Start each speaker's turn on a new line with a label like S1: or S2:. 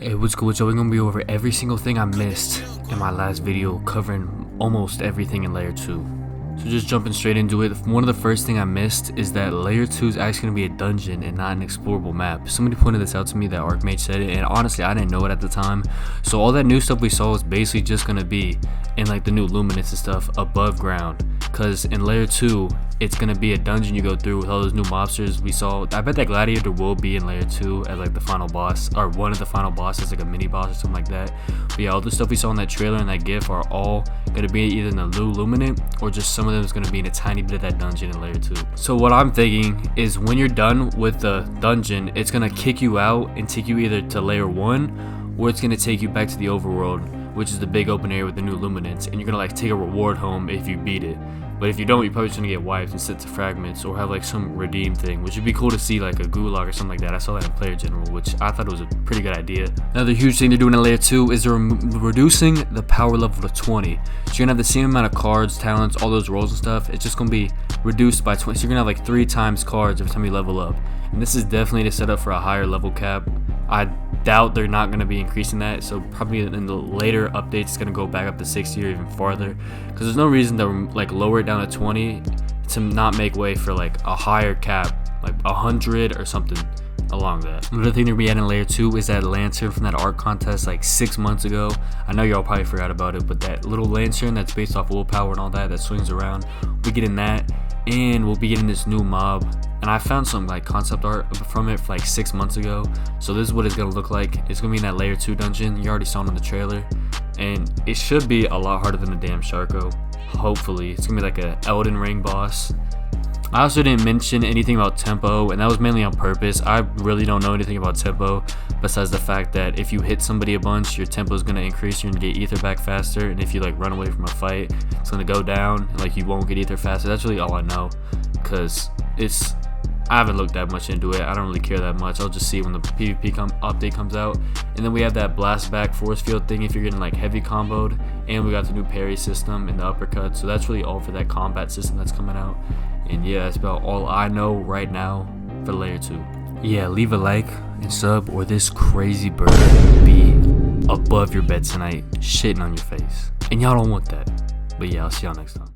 S1: Hey, what's good? So we're gonna be over every single thing I missed in my last video, covering almost everything in layer 2. So just jumping straight into it, one of the first thing I missed is that layer 2 is actually gonna be a dungeon and not an explorable map. Somebody pointed this out to me, that Archmage said it, and honestly I didn't know it at the time. So all that new stuff we saw is basically just gonna be in like the new luminance and stuff above ground, because in layer 2 it's gonna be a dungeon you go through with all those new mobsters we saw. I bet that gladiator will be in layer 2 as like the final boss, or one of the final bosses, like a mini boss or something like that. But yeah, all the stuff we saw in that trailer and that gif are all gonna be either in the new luminant, or just some of them is gonna be in a tiny bit of that dungeon in layer 2. So what I'm thinking is when you're done with the dungeon, it's gonna kick you out and take you either to layer 1, or it's gonna take you back to the overworld, which is the big open area with the new luminance, and you're gonna like take a reward home if you beat it. But if you don't, you're probably just gonna get wiped and sent to fragments, or have like some redeem thing, which would be cool to see, like a gulag or something like that. I saw that in Player General, which I thought was a pretty good idea. Another huge thing they're doing in layer 2 is they're reducing the power level to 20. So you're gonna have the same amount of cards, talents, all those roles and stuff. It's just gonna be reduced by 20. So you're gonna have like 3 times cards every time you level up. And this is definitely to set up for a higher level cap. I doubt they're not going to be increasing that, so probably in the later updates it's going to go back up to 60 or even farther, because there's no reason to like lower it down to 20 to not make way for like a higher cap, like 100 or something along that. Another thing they're gonna be adding in layer 2 is that lantern from that art contest like 6 months ago. I know y'all probably forgot about it, but that little lantern that's based off willpower and all that, that swings around, we'll be getting that, and we'll be getting this new mob. And I found some like concept art from it like 6 months ago, so this is what it's gonna look like. It's gonna be in that layer 2 dungeon. You already saw it in the trailer, and it should be a lot harder than the damn Sharko. Hopefully it's gonna be like a Elden Ring boss. I also didn't mention anything about tempo, and that was mainly on purpose. I really don't know anything about tempo besides the fact that if you hit somebody a bunch, your tempo is going to increase, you're going to get ether back faster, and if you like run away from a fight, it's going to go down, and like you won't get ether faster. That's really all I know, because I haven't looked that much into it. I don't really care that much. I'll just see when the PvP update comes out. And then we have that blast back force field thing if you're getting like heavy comboed, and we got the new parry system and the uppercut. So that's really all for that combat system that's coming out. And yeah, that's about all I know right now for layer 2. Yeah, leave a like and sub, or this crazy bird will be above your bed tonight shitting on your face, and y'all don't want that. But yeah, I'll see y'all next time.